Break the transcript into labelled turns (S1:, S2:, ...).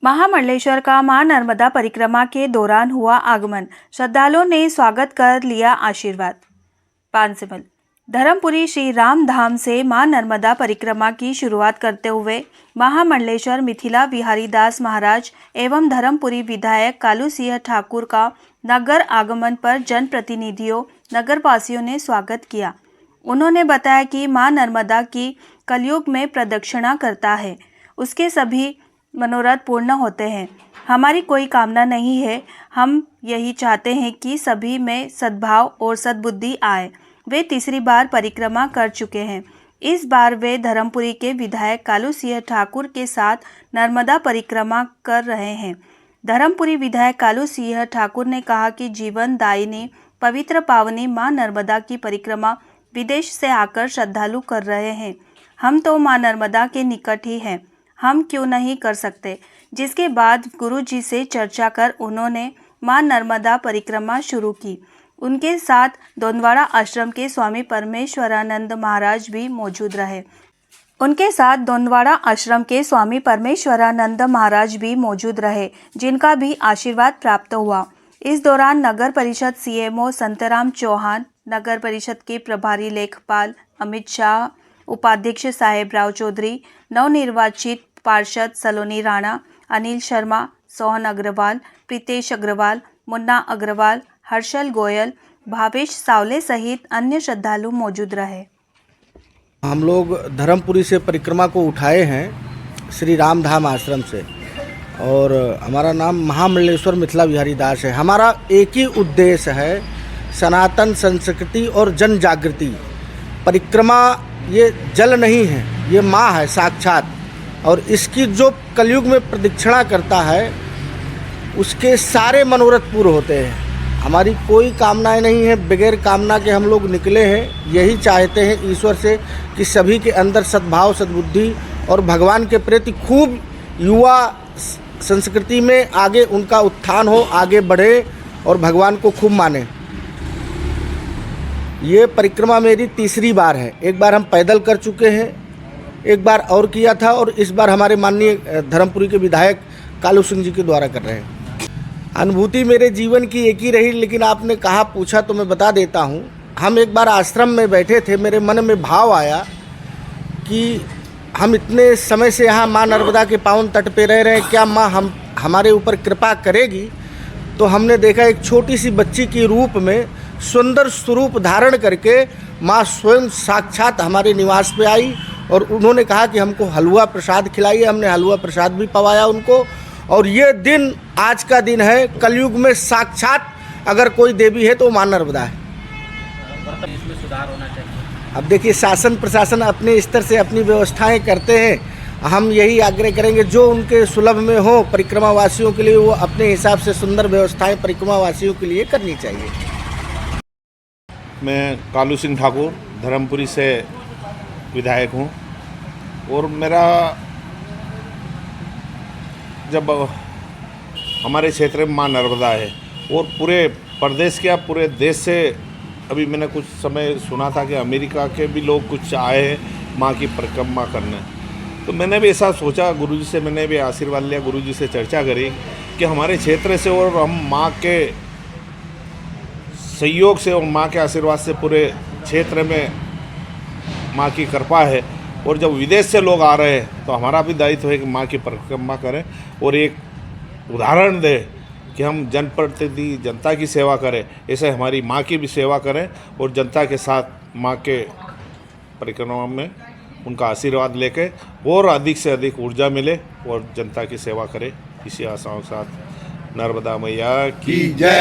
S1: महामंडलेश्वर का मां नर्मदा परिक्रमा के दौरान हुआ आगमन, श्रद्धालुओं ने स्वागत कर लिया आशीर्वाद। पानसिमल धर्मपुरी श्री राम धाम से मां नर्मदा परिक्रमा की शुरुआत करते हुए महामंडलेश्वर मिथिला बिहारी दास महाराज एवं धर्मपुरी विधायक कालू सिंह ठाकुर का नगर आगमन पर जनप्रतिनिधियों नगरवासियों ने स्वागत किया। उन्होंने बताया कि मां नर्मदा की कलयुग में प्रदक्षिणा करता है, उसके सभी मनोरथ पूर्ण होते हैं। हमारी कोई कामना नहीं है, हम यही चाहते हैं कि सभी में सद्भाव और सद्बुद्धि आए। वे तीसरी बार परिक्रमा कर चुके हैं। इस बार वे धर्मपुरी के विधायक कालू सिंह ठाकुर के साथ नर्मदा परिक्रमा कर रहे हैं। धर्मपुरी विधायक कालू सिंह ठाकुर ने कहा कि जीवन दायिनी पवित्र पावनी मां नर्मदा की परिक्रमा विदेश से आकर श्रद्धालु कर रहे हैं। हम तो मां नर्मदा के निकट ही हैं, हम क्यों नहीं कर सकते। जिसके बाद गुरुजी से चर्चा कर उन्होंने मां नर्मदा परिक्रमा शुरू की। उनके साथ दोंदवाड़ा आश्रम के स्वामी परमेश्वरानंद महाराज भी मौजूद रहे, जिनका भी आशीर्वाद प्राप्त हुआ। इस दौरान नगर परिषद सीएमओ संतराम चौहान, नगर परिषद के प्रभारी लेखपाल अमित शाह, उपाध्यक्ष साहेबराव चौधरी, नवनिर्वाचित पार्षद सलोनी राणा, अनिल शर्मा, सोहन अग्रवाल, प्रीतेश अग्रवाल, मुन्ना अग्रवाल, हर्षल गोयल, भावेश सावले सहित अन्य श्रद्धालु मौजूद रहे।
S2: हम लोग धर्मपुरी से परिक्रमा को उठाए हैं श्री राम धाम आश्रम से, और हमारा नाम महामंडलेश्वर मिथिला बिहारी दास है। हमारा एक ही उद्देश्य है, सनातन संस्कृति और जन जागृति। परिक्रमा ये जल नहीं है, ये माँ है साक्षात, और इसकी जो कलयुग में प्रदक्षिणा करता है उसके सारे मनोरथ पूर्ण होते हैं। हमारी कोई कामनाएं नहीं है, बगैर कामना के हम लोग निकले हैं। यही चाहते हैं ईश्वर से कि सभी के अंदर सद्भाव सद्बुद्धि और भगवान के प्रति खूब युवा संस्कृति में आगे उनका उत्थान हो, आगे बढ़े और भगवान को खूब माने। ये परिक्रमा मेरी तीसरी बार है। एक बार हम पैदल कर चुके हैं, एक बार और किया था, और इस बार हमारे माननीय धर्मपुरी के विधायक कालू सिंह जी के द्वारा कर रहे हैं। अनुभूति मेरे जीवन की एक ही रही, लेकिन आपने कहा पूछा तो मैं बता देता हूँ। हम एक बार आश्रम में बैठे थे, मेरे मन में भाव आया कि हम इतने समय से यहाँ माँ नर्मदा के पावन तट पे रह रहे हैं, क्या माँ हमारे ऊपर कृपा करेगी। तो हमने देखा एक छोटी सी बच्ची के रूप में सुंदर स्वरूप धारण करके माँ स्वयं साक्षात हमारे निवास पे आई, और उन्होंने कहा कि हमको हलवा प्रसाद खिलाइए। हमने हलवा प्रसाद भी पवाया उनको। और ये दिन आज का दिन है, कलयुग में साक्षात अगर कोई देवी है तो मां नर्मदा है।
S3: इसमें सुधार होना चाहिए।
S2: अब देखिए, शासन प्रशासन अपने स्तर से अपनी व्यवस्थाएं करते हैं। हम यही आग्रह करेंगे जो उनके सुलभ में हो परिक्रमा वासियों के लिए, वो अपने हिसाब से सुंदर व्यवस्थाएं परिक्रमा वासियों के लिए करनी चाहिए।
S4: मैं कालू सिंह ठाकुर धर्मपुरी से विधायक हूँ, और मेरा जब हमारे क्षेत्र में मां नर्मदा है, और पूरे प्रदेश क्या पूरे देश से, अभी मैंने कुछ समय सुना था कि अमेरिका के भी लोग कुछ आए हैं मां की परिक्रमा करने। तो मैंने भी ऐसा सोचा, गुरुजी से मैंने भी आशीर्वाद लिया, गुरुजी से चर्चा करी कि हमारे क्षेत्र से और हम मां के सहयोग से और मां के आशीर्वाद से पूरे क्षेत्र में मां की कृपा है, और जब विदेश से लोग आ रहे हैं तो हमारा भी दायित्व है कि मां की परिक्रमा करें और एक उदाहरण दें कि हम जनप्रतिनिधि जनता की सेवा करें, ऐसे हमारी मां की भी सेवा करें, और जनता के साथ मां के परिक्रमा में उनका आशीर्वाद लेके और अधिक से अधिक ऊर्जा मिले और जनता की सेवा करें। इसी आशाओं के साथ नर्मदा मैया की जय।